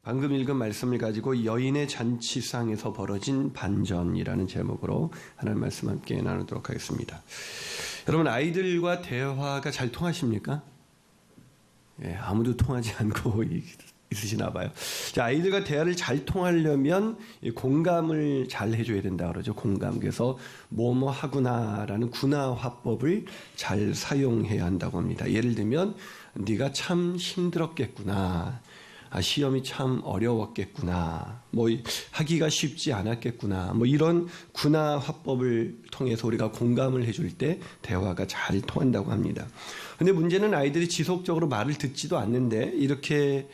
방금 읽은 말씀을 가지고 여인의 잔치상에서 벌어진 반전이라는 제목으로 하나님 말씀 함께 나누도록 하겠습니다. 여러분, 아이들과 대화가 잘 통하십니까? 예, 아무도 통하지 않고 있으시나 봐요. 자, 아이들과 대화를 잘 통하려면 공감을 잘 해줘야 된다 그러죠. 공감. 그래서 뭐뭐 하구나라는 군화 화법을 잘 사용해야 한다고 합니다. 예를 들면 네가 참 힘들었겠구나. 시험이 참 어려웠겠구나. 하기가 쉽지 않았겠구나. 이런 군화 화법을 통해서 우리가 공감을 해줄 때 대화가 잘 통한다고 합니다. 근데 문제는 아이들이 지속적으로 말을 듣지도 않는데 이렇게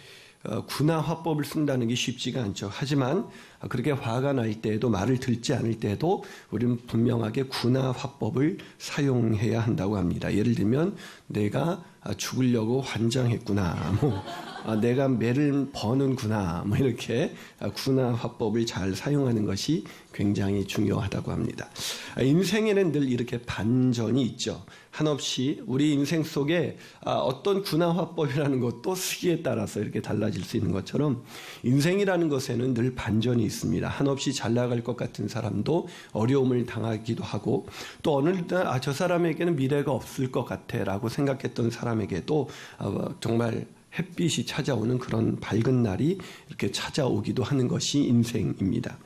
군화 화법을 쓴다는 게 쉽지가 않죠. 하지만 그렇게 화가 날 때에도 말을 듣지 않을 때에도 우리는 분명하게 군화 화법을 사용해야 한다고 합니다. 예를 들면 내가 죽으려고 환장했구나. 내가 매를 버는구나. 이렇게 군화 화법을 잘 사용하는 것이 굉장히 중요하다고 합니다. 인생에는 늘 이렇게 반전이 있죠. 한없이 우리 인생 속에 어떤 군화 화법이라는 것도 시기에 따라서 이렇게 달라질 수 있는 것처럼 인생이라는 것에는 늘 반전이 있습니다. 한없이 잘 나갈 것 같은 사람도 어려움을 당하기도 하고 또 어느 날 저 사람에게는 미래가 없을 것 같아 라고 생각했던 사람에게도 정말 햇빛이 찾아오는 그런 밝은 날이 이렇게 찾아오기도 하는 것이 인생입니다.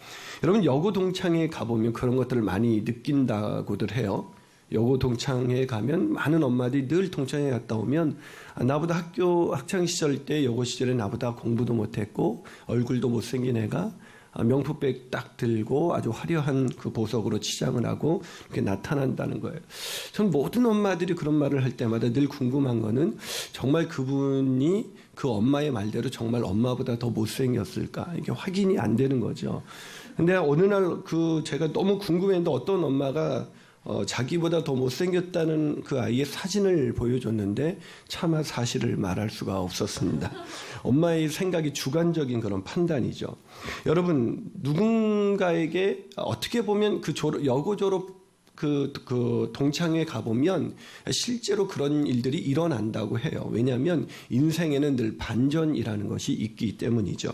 여러분, 여고 동창회 가보면 그런 것들을 많이 느낀다고들 해요. 여고 동창회에 가면 많은 엄마들이 늘 동창회에 갔다 오면 나보다 학창 시절 때 여고 시절에 나보다 공부도 못했고 얼굴도 못생긴 애가 명품백 딱 들고 아주 화려한 그 보석으로 치장을 하고 이렇게 나타난다는 거예요. 전 모든 엄마들이 그런 말을 할 때마다 늘 궁금한 거는 정말 그분이 그 엄마의 말대로 정말 엄마보다 더 못생겼을까? 이게 확인이 안 되는 거죠. 근데 어느 날 제가 너무 궁금했는데 어떤 엄마가 자기보다 더 못생겼다는 그 아이의 사진을 보여줬는데 차마 사실을 말할 수가 없었습니다. 엄마의 생각이 주관적인 그런 판단이죠. 여러분, 누군가에게 어떻게 보면 여고 졸업 동창회에 가보면 실제로 그런 일들이 일어난다고 해요. 왜냐하면 인생에는 늘 반전이라는 것이 있기 때문이죠.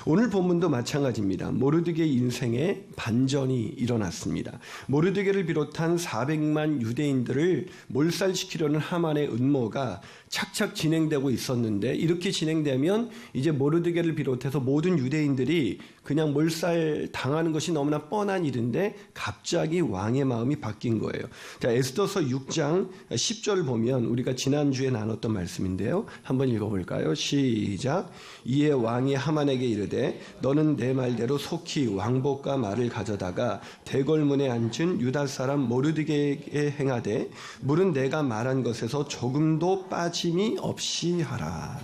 오늘 본문도 마찬가지입니다. 모르드게 인생에 반전이 일어났습니다. 모르드게를 비롯한 400만 유대인들을 몰살시키려는 하만의 음모가 착착 진행되고 있었는데 이렇게 진행되면 이제 모르드게를 비롯해서 모든 유대인들이 그냥 몰살 당하는 것이 너무나 뻔한 일인데 갑자기 왕의 마음이 바뀐 거예요. 자, 에스더서 6장 10절 보면 우리가 지난주에 나눴던 말씀인데요. 한번 읽어볼까요? 시작. 이에 왕이 하만에게 이르되 너는 내 말대로 속히 왕복과 말을 가져다가 대궐문에 앉은 유다 사람 모르드게에게 행하되 물은 내가 말한 것에서 조금도 빠짐이 없이 하라.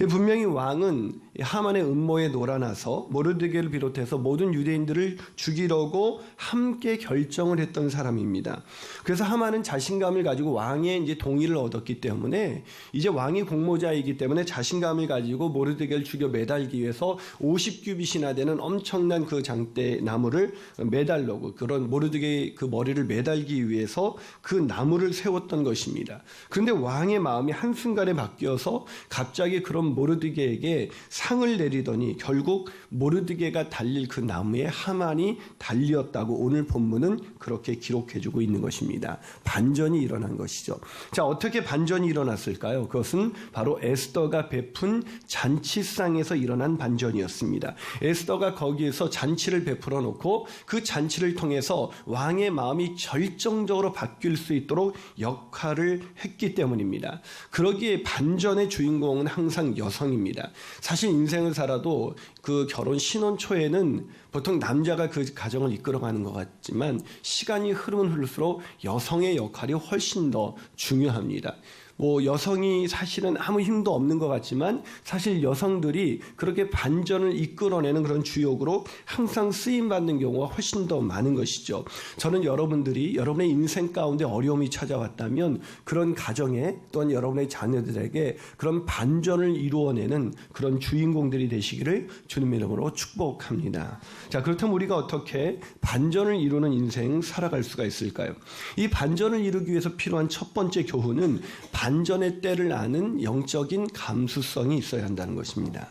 분명히 왕은 하만의 음모에 놀아나서 모르드게를 비롯해서 모든 유대인들을 죽이려고 함께 결정을 했던 사람입니다. 그래서 하만은 자신감을 가지고 왕의 이제 동의를 얻었기 때문에 이제 왕이 공모자이기 때문에 자신감을 가지고 모르드게를 죽여 매달기 위해서 50규빗이나 되는 엄청난 그 장대 나무를 매달려고 그런 모르드게의 그 머리를 매달기 위해서 그 나무를 세웠던 것입니다. 그런데 왕의 마음이 한순간에 바뀌어서 갑자기 그런 모르드게에게 상을 내리더니 결국 모르드게가 달릴 그 나무에 하만이 달렸다고 오늘 본문은 그렇게 기록해주고 있는 것입니다. 반전이 일어난 것이죠. 자, 어떻게 반전이 일어났을까요? 그것은 바로 에스더가 베푼 잔치상에서 일어난 반전이었습니다. 에스더가 거기에서 잔치를 베풀어 놓고 그 잔치를 통해서 왕의 마음이 결정적으로 바뀔 수 있도록 역할을 했기 때문입니다. 그러기에 반전의 주인공은 항상 여성입니다. 사실 인생을 살아도 그 결혼 신혼 초에는 보통 남자가 그 가정을 이끌어가는 것 같지만 시간이 흐르면 흐를수록 여성의 역할이 훨씬 더 중요합니다. 여성이 사실은 아무 힘도 없는 것 같지만 사실 여성들이 그렇게 반전을 이끌어내는 그런 주역으로 항상 쓰임받는 경우가 훨씬 더 많은 것이죠. 저는 여러분들이 여러분의 인생 가운데 어려움이 찾아왔다면 그런 가정에 또한 여러분의 자녀들에게 그런 반전을 이루어내는 그런 주인공들이 되시기를 주님의 이름으로 축복합니다. 자, 그렇다면 우리가 어떻게 반전을 이루는 인생 살아갈 수가 있을까요? 이 반전을 이루기 위해서 필요한 첫 번째 교훈은 반전의 때를 아는 영적인 감수성이 있어야 한다는 것입니다.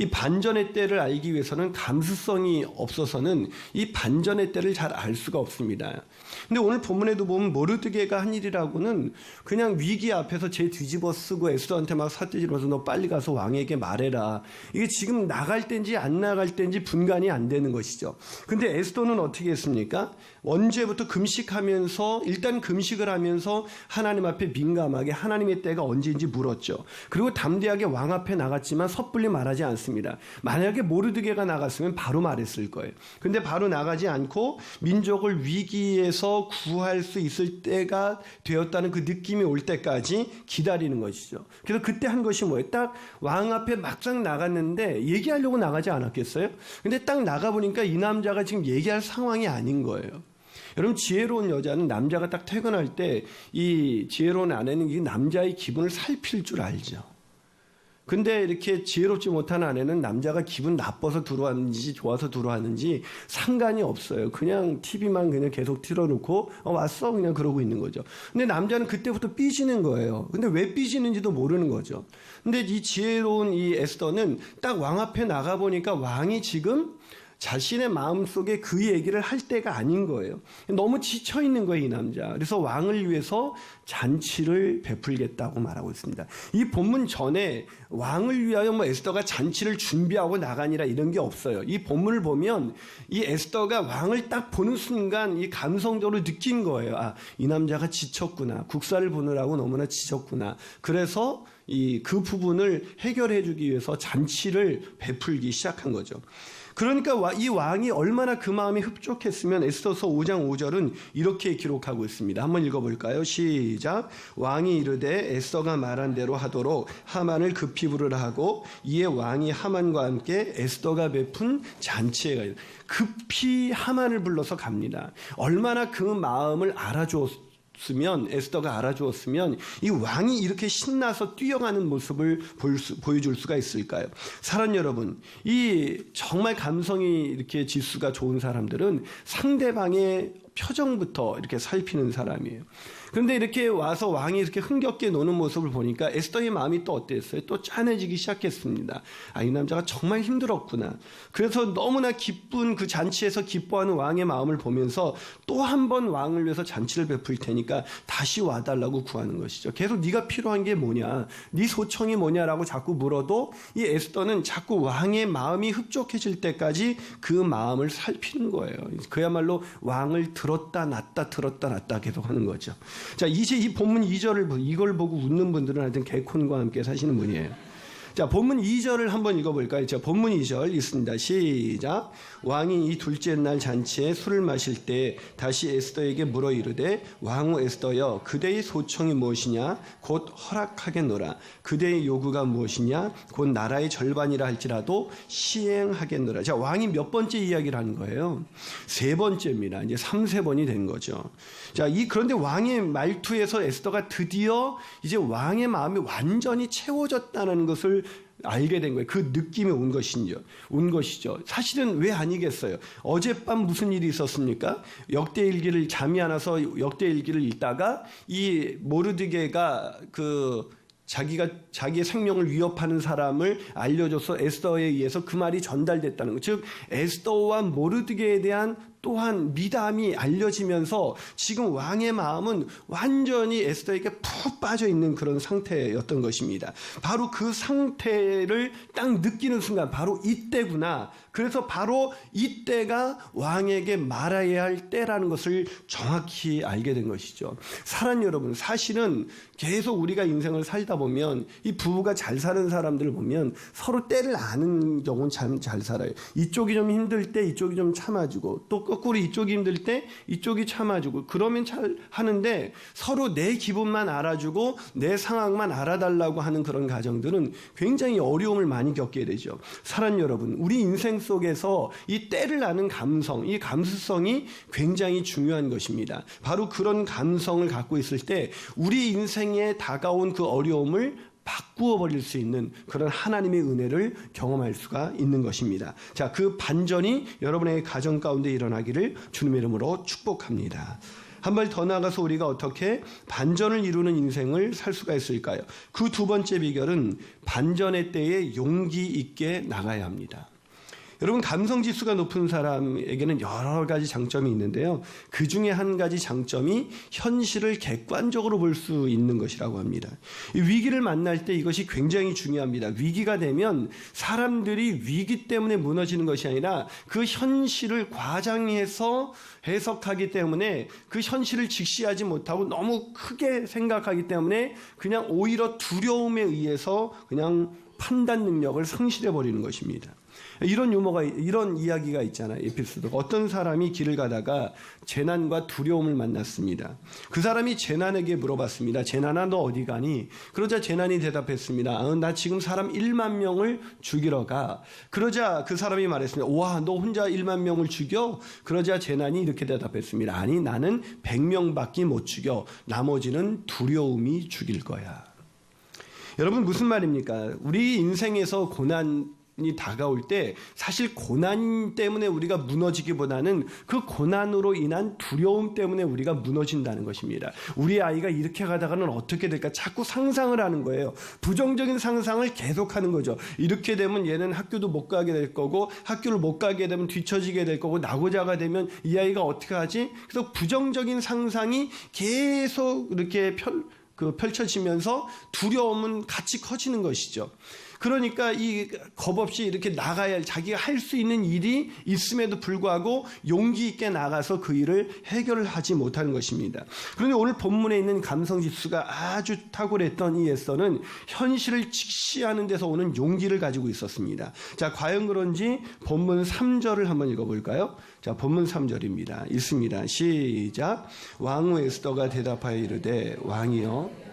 이 반전의 때를 알기 위해서는 감수성이 없어서는 이 반전의 때를 잘 알 수가 없습니다. 근데 오늘 본문에도 보면 모르드게가 한 일이라고는 그냥 위기 앞에서 쟤 뒤집어 쓰고 에스더한테 막 삿대질러서 너 빨리 가서 왕에게 말해라. 이게 지금 나갈 때인지 안 나갈 때인지 분간이 안 되는 것이죠. 근데 에스더는 어떻게 했습니까? 언제부터 금식하면서 일단 금식을 하면서 하나님 앞에 민감하게 하나님의 때가 언제인지 물었죠. 그리고 담대하게 왕 앞에 나갔지만 섣불리 말하지 않습니다. 만약에 모르드게가 나갔으면 바로 말했을 거예요. 근데 바로 나가지 않고 민족을 위기에서 구할 수 있을 때가 되었다는 그 느낌이 올 때까지 기다리는 것이죠. 그래서 그때 한 것이 뭐예요? 딱 왕 앞에 막상 나갔는데 얘기하려고 나가지 않았겠어요? 근데 딱 나가보니까 이 남자가 지금 얘기할 상황이 아닌 거예요. 여러분, 지혜로운 여자는 남자가 딱 퇴근할 때 이 지혜로운 아내는 이 남자의 기분을 살필 줄 알죠. 근데 이렇게 지혜롭지 못한 아내는 남자가 기분 나빠서 들어왔는지 좋아서 들어왔는지 상관이 없어요. 그냥 TV만 그냥 계속 틀어놓고 왔어 그냥 그러고 있는 거죠. 근데 남자는 그때부터 삐지는 거예요. 근데 왜 삐지는지도 모르는 거죠. 근데 이 지혜로운 이 에스더는 딱 왕 앞에 나가보니까 왕이 지금 자신의 마음속에 그 얘기를 할 때가 아닌 거예요. 너무 지쳐있는 거예요, 이 남자. 그래서 왕을 위해서 잔치를 베풀겠다고 말하고 있습니다. 이 본문 전에 왕을 위하여 에스더가 잔치를 준비하고 나가니라 이런 게 없어요. 이 본문을 보면 이 에스더가 왕을 딱 보는 순간 이 감성적으로 느낀 거예요. 아, 이 남자가 지쳤구나. 국사를 보느라고 너무나 지쳤구나. 그래서 그 부분을 해결해 주기 위해서 잔치를 베풀기 시작한 거죠. 그러니까 이 왕이 얼마나 그 마음이 흡족했으면 에스더서 5장 5절은 이렇게 기록하고 있습니다. 한번 읽어볼까요? 시작. 왕이 이르되 에스더가 말한 대로 하도록 하만을 급히 부르라 하고 이에 왕이 하만과 함께 에스더가 베푼 잔치에 가요. 급히 하만을 불러서 갑니다. 얼마나 그 마음을 에스더가 알아주었으면 이 왕이 이렇게 신나서 뛰어가는 모습을 보여줄 수가 있을까요? 사랑 여러분, 이 정말 감성이 이렇게 지수가 좋은 사람들은 상대방의 표정부터 이렇게 살피는 사람이에요. 그런데 이렇게 와서 왕이 이렇게 흥겹게 노는 모습을 보니까 에스더의 마음이 또 어땠어요? 또 짠해지기 시작했습니다. 아, 이 남자가 정말 힘들었구나. 그래서 너무나 기쁜 그 잔치에서 기뻐하는 왕의 마음을 보면서 또 한 번 왕을 위해서 잔치를 베풀 테니까 다시 와달라고 구하는 것이죠. 계속 네가 필요한 게 뭐냐, 네 소청이 뭐냐라고 자꾸 물어도 이 에스더는 자꾸 왕의 마음이 흡족해질 때까지 그 마음을 살피는 거예요. 그야말로 왕을 들었다 놨다 계속 하는 거죠. 자, 이제 이 본문 2절을 이걸 보고 웃는 분들은 하여튼 개콘과 함께 사시는 분이에요. 자, 본문 2절을 한번 읽어볼까요? 자, 본문 2절 읽습니다. 시작. 왕이 이 둘째 날 잔치에 술을 마실 때 다시 에스더에게 물어 이르되 왕후 에스더여 그대의 소청이 무엇이냐 곧 허락하겠노라. 그대의 요구가 무엇이냐 곧 나라의 절반이라 할지라도 시행하겠노라. 자, 왕이 몇 번째 이야기를 하는 거예요? 세 번째입니다. 이제 3세번이 된 거죠. 자, 그런데 왕의 말투에서 에스더가 드디어 이제 왕의 마음이 완전히 채워졌다는 것을 알게 된 거예요. 그 느낌이 온 것이죠. 사실은 왜 아니겠어요? 어젯밤 무슨 일이 있었습니까? 역대일기를 잠이 안 와서 역대일기를 읽다가 이 모르드게가 자기의 생명을 위협하는 사람을 알려줘서 에스더에 의해서 그 말이 전달됐다는 것. 즉 에스더와 모르드게에 대한 또한 미담이 알려지면서 지금 왕의 마음은 완전히 에스더에게 푹 빠져 있는 그런 상태였던 것입니다. 바로 그 상태를 딱 느끼는 순간 바로 이때구나. 그래서 바로 이때가 왕에게 말해야 할 때라는 것을 정확히 알게 된 것이죠. 사랑 여러분, 사실은 계속 우리가 인생을 살다 보면 이 부부가 잘 사는 사람들을 보면 서로 때를 아는 경우는 참 잘 살아요. 이쪽이 좀 힘들 때 이쪽이 좀 참아주고 또 거꾸로 이쪽이 힘들 때 이쪽이 참아주고 그러면 잘 하는데 서로 내 기분만 알아주고 내 상황만 알아달라고 하는 그런 가정들은 굉장히 어려움을 많이 겪게 되죠. 사랑 여러분, 우리 인생 속에서 이 때를 아는 감성, 이 감수성이 굉장히 중요한 것입니다. 바로 그런 감성을 갖고 있을 때 우리 인생에 다가온 그 어려움을 바꾸어 버릴 수 있는 그런 하나님의 은혜를 경험할 수가 있는 것입니다. 자, 그 반전이 여러분의 가정 가운데 일어나기를 주님의 이름으로 축복합니다. 한 발 더 나가서 우리가 어떻게 반전을 이루는 인생을 살 수가 있을까요? 그 두 번째 비결은 반전의 때에 용기 있게 나가야 합니다. 여러분, 감성지수가 높은 사람에게는 여러 가지 장점이 있는데요. 그 중에 한 가지 장점이 현실을 객관적으로 볼 수 있는 것이라고 합니다. 이 위기를 만날 때 이것이 굉장히 중요합니다. 위기가 되면 사람들이 위기 때문에 무너지는 것이 아니라 그 현실을 과장해서 해석하기 때문에 그 현실을 직시하지 못하고 너무 크게 생각하기 때문에 그냥 오히려 두려움에 의해서 그냥 판단 능력을 상실해 버리는 것입니다. 이런 이야기가 있잖아요. 에피소드가. 어떤 사람이 길을 가다가 재난과 두려움을 만났습니다. 그 사람이 재난에게 물어봤습니다. 재난아, 너 어디 가니? 그러자 재난이 대답했습니다. 나 지금 사람 1만 명을 죽이러 가. 그러자 그 사람이 말했습니다. 와, 너 혼자 1만 명을 죽여? 그러자 재난이 이렇게 대답했습니다. 아니, 나는 100명밖에 못 죽여. 나머지는 두려움이 죽일 거야. 여러분, 무슨 말입니까? 우리 인생에서 고난이 다가올 때 사실 고난 때문에 우리가 무너지기보다는 그 고난으로 인한 두려움 때문에 우리가 무너진다는 것입니다. 우리 아이가 이렇게 가다가는 어떻게 될까? 자꾸 상상을 하는 거예요. 부정적인 상상을 계속하는 거죠. 이렇게 되면 얘는 학교도 못 가게 될 거고, 학교를 못 가게 되면 뒤처지게 될 거고, 낙오자가 되면 이 아이가 어떻게 하지? 그래서 부정적인 상상이 계속 이렇게 펼쳐지면서 두려움은 같이 커지는 것이죠. 그러니까 이 겁없이 이렇게 나가야 할, 자기가 할 수 있는 일이 있음에도 불구하고 용기 있게 나가서 그 일을 해결을 하지 못하는 것입니다. 그런데 오늘 본문에 있는 감성지수가 아주 탁월했던 이 에스더는 현실을 직시하는 데서 오는 용기를 가지고 있었습니다. 자, 과연 그런지 본문 3절을 한번 읽어볼까요? 자, 본문 3절입니다. 읽습니다. 시작. 왕후 에스더가 대답하여 이르되 왕이여,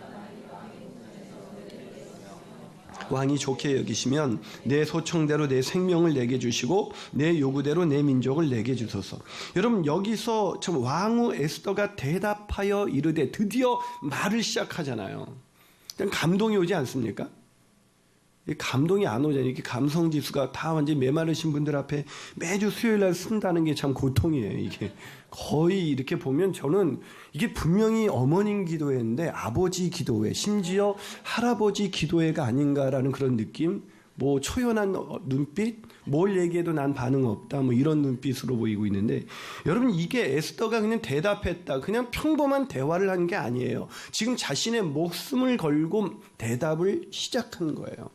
왕이 좋게 여기시면 내 소청대로 내 생명을 내게 주시고 내 요구대로 내 민족을 내게 주소서. 여러분, 여기서 참 왕후 에스더가 대답하여 이르되 드디어 말을 시작하잖아요. 감동이 오지 않습니까? 감동이 안 오잖아요. 이렇게 감성지수가 다 완전히 메마르신 분들 앞에 매주 수요일날 쓴다는 게 참 고통이에요. 이게 거의 이렇게 보면 저는 이게 분명히 어머님 기도회인데 아버지 기도회, 심지어 할아버지 기도회가 아닌가라는 그런 느낌, 뭐 초연한 눈빛, 뭘 얘기해도 난 반응 없다, 뭐 이런 눈빛으로 보이고 있는데, 여러분, 이게 에스더가 그냥 대답했다, 그냥 평범한 대화를 한 게 아니에요. 지금 자신의 목숨을 걸고 대답을 시작한 거예요.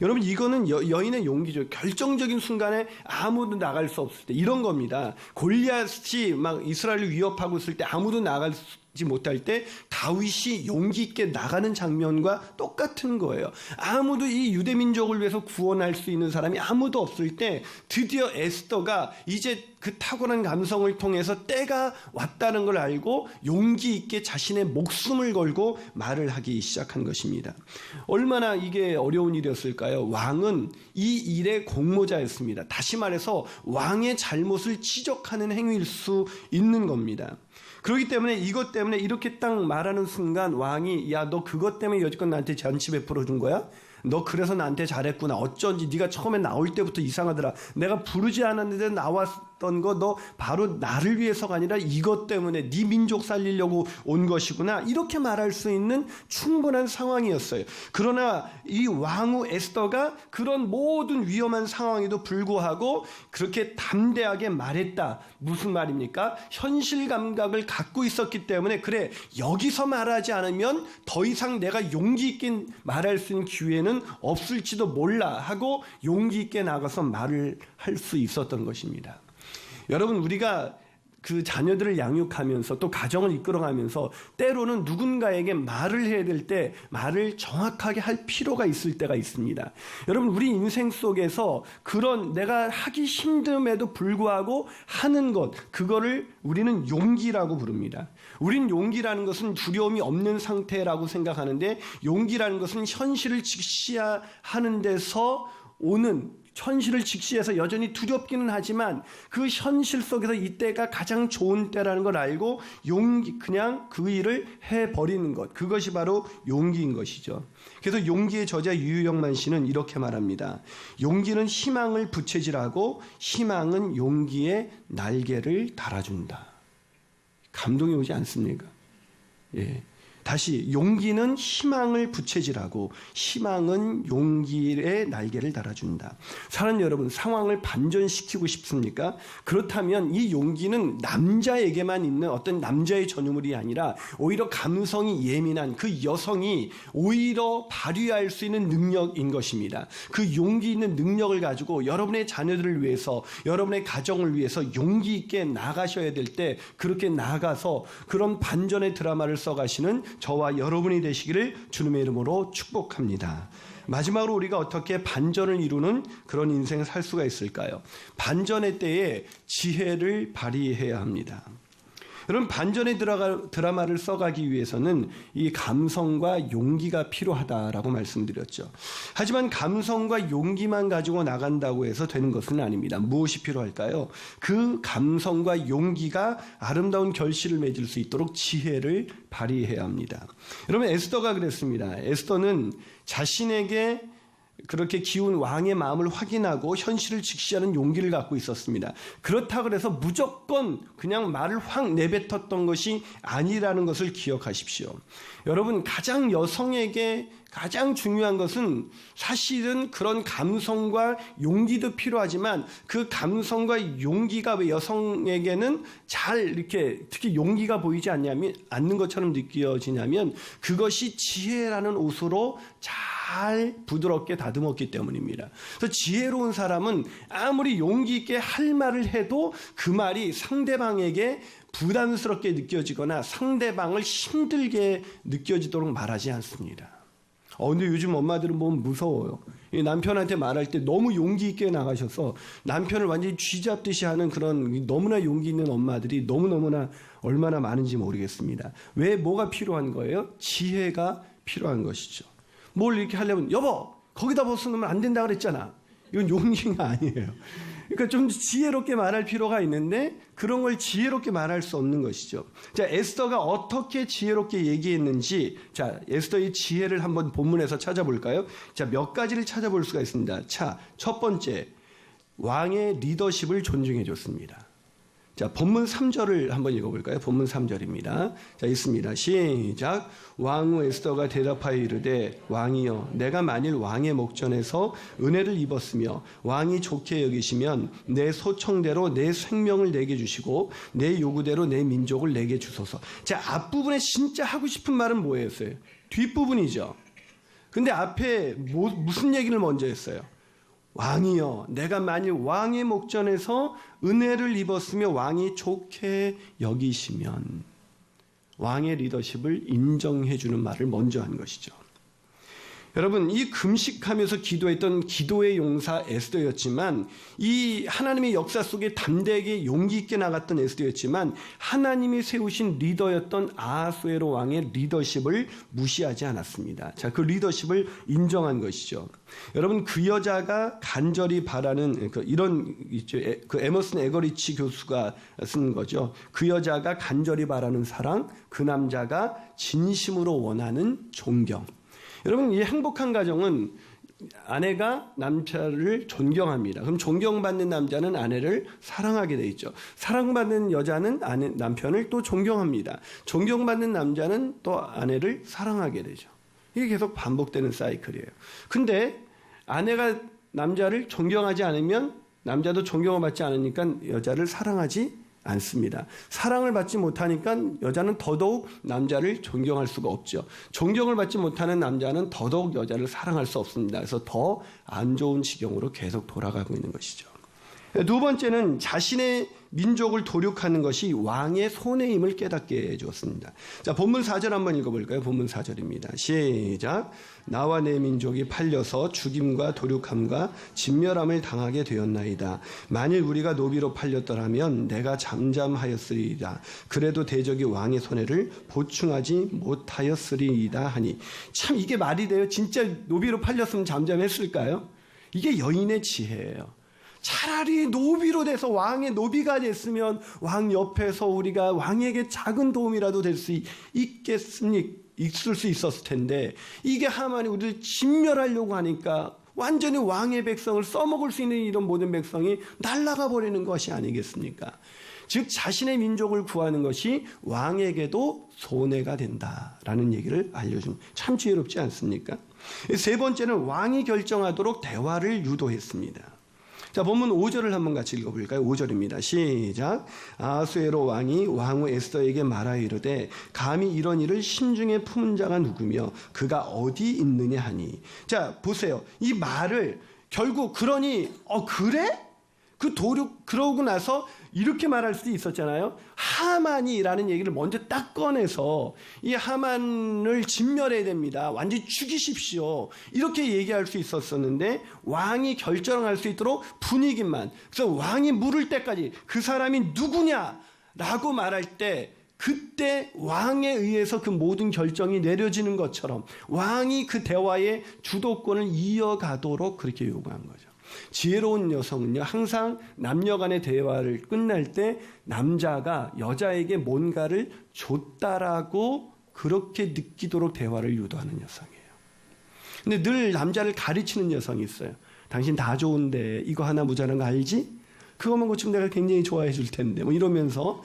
여러분, 이거는 여인의 용기죠. 결정적인 순간에 아무도 나갈 수 없을 때 이런 겁니다. 골리앗이 막 이스라엘을 위협하고 있을 때 아무도 나가지 못할 때 다윗이 용기 있게 나가는 장면과 똑같은 거예요. 아무도 이 유대 민족을 위해서 구원할 수 있는 사람이 아무도 없을 때 드디어 에스더가 이제 그 탁월한 감성을 통해서 때가 왔다는 걸 알고 용기 있게 자신의 목숨을 걸고 말을 하기 시작한 것입니다. 얼마나 이게 어려운 일이었을까요? 왕은 이 일의 공모자였습니다. 다시 말해서 왕의 잘못을 지적하는 행위일 수 있는 겁니다. 그렇기 때문에 이것 때문에 이렇게 딱 말하는 순간 왕이, 야, 너 그것 때문에 여지껏 나한테 잔치 베풀어 준 거야? 너 그래서 나한테 잘했구나. 어쩐지 네가 처음에 나올 때부터 이상하더라. 내가 부르지 않았는데 나왔던 거 너 바로 나를 위해서가 아니라 이것 때문에 네 민족 살리려고 온 것이구나. 이렇게 말할 수 있는 충분한 상황이었어요. 그러나 이 왕후 에스더가 그런 모든 위험한 상황에도 불구하고 그렇게 담대하게 말했다. 무슨 말입니까? 현실 감각을 갖고 있었기 때문에, 그래, 여기서 말하지 않으면 더 이상 내가 용기 있게 말할 수 있는 기회는 없을지도 몰라 하고 용기 있게 나가서 말을 할 수 있었던 것입니다. 여러분, 우리가 그 자녀들을 양육하면서 또 가정을 이끌어가면서 때로는 누군가에게 말을 해야 될 때 말을 정확하게 할 필요가 있을 때가 있습니다. 여러분, 우리 인생 속에서 그런 내가 하기 힘듦에도 불구하고 하는 것, 그거를 우리는 용기라고 부릅니다. 우린 용기라는 것은 두려움이 없는 상태라고 생각하는데, 용기라는 것은 현실을 직시하는 데서 오는, 현실을 직시해서 여전히 두렵기는 하지만 그 현실 속에서 이때가 가장 좋은 때라는 걸 알고 용기, 그냥 그 일을 해버리는 것, 그것이 바로 용기인 것이죠. 그래서 용기의 저자 유영만 씨는 이렇게 말합니다. 용기는 희망을 부채질하고 희망은 용기에 날개를 달아준다. 감동이 오지 않습니까? 예. 다시 용기는 희망을 부채질하고 희망은 용기의 날개를 달아준다. 사랑하는 여러분, 상황을 반전시키고 싶습니까? 그렇다면 이 용기는 남자에게만 있는 어떤 남자의 전유물이 아니라 오히려 감성이 예민한 그 여성이 오히려 발휘할 수 있는 능력인 것입니다. 그 용기 있는 능력을 가지고 여러분의 자녀들을 위해서, 여러분의 가정을 위해서 용기 있게 나가셔야 될 때 그렇게 나가서 그런 반전의 드라마를 써가시는 저와 여러분이 되시기를 주님의 이름으로 축복합니다. 마지막으로 우리가 어떻게 반전을 이루는 그런 인생을 살 수가 있을까요? 반전의 때에 지혜를 발휘해야 합니다. 여러분, 반전의 드라마를 써가기 위해서는 이 감성과 용기가 필요하다라고 말씀드렸죠. 하지만 감성과 용기만 가지고 나간다고 해서 되는 것은 아닙니다. 무엇이 필요할까요? 그 감성과 용기가 아름다운 결실을 맺을 수 있도록 지혜를 발휘해야 합니다. 여러분, 에스더가 그랬습니다. 에스더는 자신에게 그렇게 기운 왕의 마음을 확인하고 현실을 직시하는 용기를 갖고 있었습니다. 그렇다고 해서 무조건 그냥 말을 확 내뱉었던 것이 아니라는 것을 기억하십시오. 여러분, 가장 여성에게 가장 중요한 것은 사실은 그런 감성과 용기도 필요하지만 그 감성과 용기가 왜 여성에게는 잘 이렇게 특히 용기가 보이지 않는 것처럼 느껴지냐면 그것이 지혜라는 옷으로 잘 부드럽게 다듬었기 때문입니다. 그래서 지혜로운 사람은 아무리 용기 있게 할 말을 해도 그 말이 상대방에게 부담스럽게 느껴지거나 상대방을 힘들게 느껴지도록 말하지 않습니다. 근데 요즘 엄마들은 보면 무서워요. 남편한테 말할 때 너무 용기 있게 나가셔서 남편을 완전히 쥐잡듯이 하는 그런 너무나 용기 있는 엄마들이 너무너무나 얼마나 많은지 모르겠습니다. 왜 뭐가 필요한 거예요? 지혜가 필요한 것이죠. 뭘 이렇게 하려면 여보 거기다 벗어놓으면 안 된다 그랬잖아. 이건 용기가 아니에요. 그러니까 좀 지혜롭게 말할 필요가 있는데 그런 걸 지혜롭게 말할 수 없는 것이죠. 자, 에스더가 어떻게 지혜롭게 얘기했는지, 자, 에스더의 지혜를 한번 본문에서 찾아볼까요? 자, 몇 가지를 찾아볼 수가 있습니다. 자, 첫 번째, 왕의 리더십을 존중해 줬습니다. 자, 본문 3절을 한번 읽어볼까요? 본문 3절입니다. 자, 있습니다. 시작. 왕후 에스더가 대답하여 이르되 왕이여 내가 만일 왕의 목전에서 은혜를 입었으며 왕이 좋게 여기시면 내 소청대로 내 생명을 내게 주시고 내 요구대로 내 민족을 내게 주소서. 자, 앞부분에 진짜 하고 싶은 말은 뭐였어요? 뒷부분이죠. 근데 앞에 무슨 얘기를 먼저 했어요? 왕이여 내가 만일 왕의 목전에서 은혜를 입었으며 왕이 좋게 여기시면, 왕의 리더십을 인정해 주는 말을 먼저 한 것이죠. 여러분, 이 금식하면서 기도했던 기도의 용사 에스더였지만, 이 하나님의 역사 속에 담대하게 용기 있게 나갔던 에스더였지만, 하나님이 세우신 리더였던 아하수에로 왕의 리더십을 무시하지 않았습니다. 자, 그 리더십을 인정한 것이죠. 여러분, 그 여자가 간절히 바라는 이런 있죠. 그 에머슨 에거리치 교수가 쓴 거죠. 그 여자가 간절히 바라는 사랑, 그 남자가 진심으로 원하는 존경. 여러분, 이 행복한 가정은 아내가 남편을 존경합니다. 그럼 존경받는 남자는 아내를 사랑하게 돼 있죠. 사랑받는 여자는 남편을 또 존경합니다. 존경받는 남자는 또 아내를 사랑하게 되죠. 이게 계속 반복되는 사이클이에요. 근데 아내가 남자를 존경하지 않으면 남자도 존경을 받지 않으니까 여자를 사랑하지 않습니다. 사랑을 받지 못하니까 여자는 더더욱 남자를 존경할 수가 없죠. 존경을 받지 못하는 남자는 더더욱 여자를 사랑할 수 없습니다. 그래서 더 안 좋은 지경으로 계속 돌아가고 있는 것이죠. 두 번째는 자신의 민족을 도륙하는 것이 왕의 손의 힘을 깨닫게 해주었습니다. 자, 본문 4절 한번 읽어볼까요? 본문 4절입니다. 시작. 나와 내 민족이 팔려서 죽임과 도륙함과 진멸함을 당하게 되었나이다. 만일 우리가 노비로 팔렸더라면 내가 잠잠하였으리이다. 그래도 대적이 왕의 손해를 보충하지 못하였으리이다 하니. 참 이게 말이 돼요? 진짜 노비로 팔렸으면 잠잠했을까요? 이게 여인의 지혜예요. 차라리 노비로 돼서 왕의 노비가 됐으면 왕 옆에서 우리가 왕에게 작은 도움이라도 될 수 있을 수 있었을 텐데, 이게 하만이 우리를 진멸하려고 하니까 완전히 왕의 백성을 써먹을 수 있는 이런 모든 백성이 날아가 버리는 것이 아니겠습니까? 즉 자신의 민족을 구하는 것이 왕에게도 손해가 된다라는 얘기를 알려준, 참 지혜롭지 않습니까? 세 번째는 왕이 결정하도록 대화를 유도했습니다. 자, 본문 5절을 한번 같이 읽어볼까요? 5절입니다. 시작. 아하수에로 왕이 왕후 에스더에게 말하여 이르되 감히 이런 일을 심중에 품은 자가 누구며 그가 어디 있느냐 하니. 자, 보세요. 이 말을 결국 그러니 그래? 그러고 나서 이렇게 말할 수도 있었잖아요. 하만이라는 얘기를 먼저 딱 꺼내서 이 하만을 진멸해야 됩니다. 완전히 죽이십시오. 이렇게 얘기할 수 있었었는데 왕이 결정할 수 있도록 분위기만. 그래서 왕이 물을 때까지 그 사람이 누구냐라고 말할 때 그때 왕에 의해서 그 모든 결정이 내려지는 것처럼 왕이 그 대화의 주도권을 이어가도록 그렇게 요구한 거죠. 지혜로운 여성은요, 항상 남녀 간의 대화를 끝날 때 남자가 여자에게 뭔가를 줬다라고 그렇게 느끼도록 대화를 유도하는 여성이에요. 근데 늘 남자를 가르치는 여성이 있어요. 당신 다 좋은데 이거 하나 모자란 거 알지? 그거만 고치면 내가 굉장히 좋아해 줄 텐데 뭐 이러면서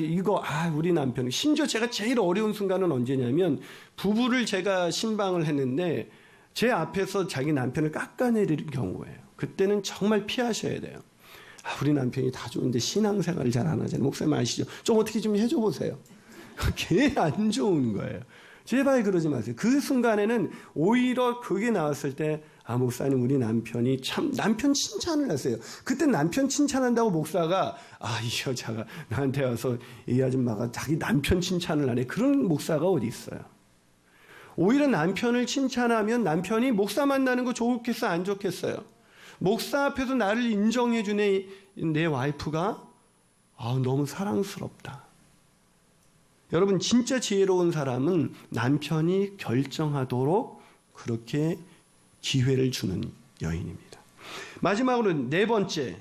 이거 우리 남편. 심지어 제가 제일 어려운 순간은 언제냐면 부부를 제가 신방을 했는데 제 앞에서 자기 남편을 깎아내리는 경우예요. 그때는 정말 피하셔야 돼요. 우리 남편이 다 좋은데 신앙생활을 잘 안 하잖아요. 목사님 아시죠? 좀 어떻게 좀 해줘 보세요. 그게 안 좋은 거예요. 제발 그러지 마세요. 그 순간에는 오히려 그게 나왔을 때 목사님 우리 남편이 참 남편 칭찬을 하세요. 그때 남편 칭찬한다고 목사가 이 여자가 나한테 와서 이 아줌마가 자기 남편 칭찬을 하네. 그런 목사가 어디 있어요. 오히려 남편을 칭찬하면 남편이 목사 만나는 거 좋겠어 안 좋겠어요? 목사 앞에서 나를 인정해 주네 내 와이프가 너무 사랑스럽다. 여러분 진짜 지혜로운 사람은 남편이 결정하도록 그렇게 기회를 주는 여인입니다. 마지막으로 네 번째,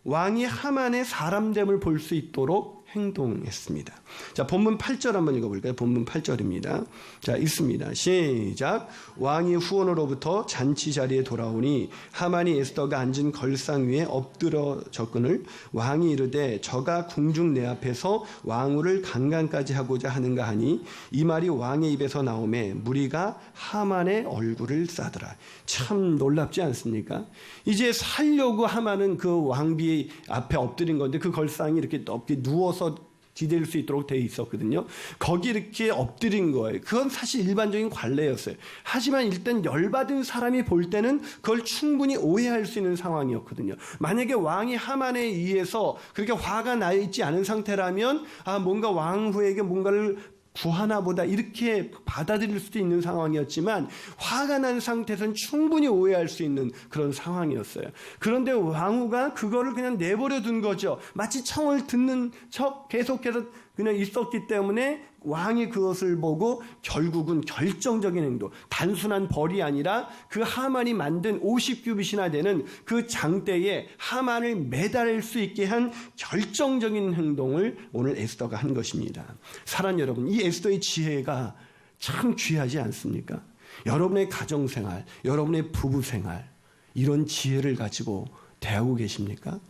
왕이 하만의 사람됨을 볼 수 있도록 행동했습니다. 자, 본문 8절 한번 읽어볼까요? 본문 8절입니다. 자, 읽습니다. 시작. 왕이 후원으로부터 잔치 자리에 돌아오니 하만이 에스더가 앉은 걸상 위에 엎드러졌거늘 왕이 이르되 저가 궁중 내 앞에서 왕후를 강간까지 하고자 하는가 하니 이 말이 왕의 입에서 나오매 무리가 하만의 얼굴을 싸더라. 참 놀랍지 않습니까? 이제 살려고 하만은 그 왕비 앞에 엎드린 건데 그 걸상이 이렇게 높게 누워서 기댈 수 있도록 되어 있었거든요. 거기 이렇게 엎드린 거예요. 그건 사실 일반적인 관례였어요. 하지만 일단 열받은 사람이 볼 때는 그걸 충분히 오해할 수 있는 상황이었거든요. 만약에 왕이 하만에 의해서 그렇게 화가 나 있지 않은 상태라면 뭔가 왕후에게 뭔가를 구하나 보다 이렇게 받아들일 수도 있는 상황이었지만 화가 난 상태에서는 충분히 오해할 수 있는 그런 상황이었어요. 그런데 왕후가 그거를 그냥 내버려 둔 거죠. 마치 청을 듣는 척 계속해서 그냥 있었기 때문에 왕이 그것을 보고 결국은 결정적인 행동, 단순한 벌이 아니라 그 하만이 만든 50규빗이나 되는 그 장대에 하만을 매달릴 수 있게 한 결정적인 행동을 오늘 에스더가 한 것입니다. 사랑 여러분, 이 에스더의 지혜가 참 귀하지 않습니까? 여러분의 가정생활, 여러분의 부부생활, 이런 지혜를 가지고 대하고 계십니까?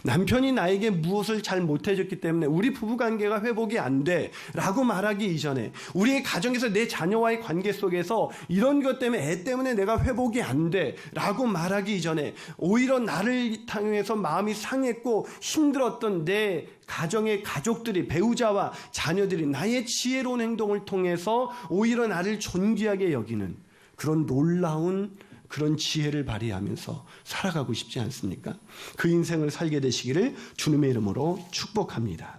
남편이 나에게 무엇을 잘 못해줬기 때문에 우리 부부관계가 회복이 안 돼 라고 말하기 이전에, 우리의 가정에서 내 자녀와의 관계 속에서 이런 것 때문에 애 때문에 내가 회복이 안 돼 라고 말하기 이전에 오히려 나를 통해서 마음이 상했고 힘들었던 내 가정의 가족들이, 배우자와 자녀들이 나의 지혜로운 행동을 통해서 오히려 나를 존귀하게 여기는 그런 놀라운 그런 지혜를 발휘하면서 살아가고 싶지 않습니까? 그 인생을 살게 되시기를 주님의 이름으로 축복합니다.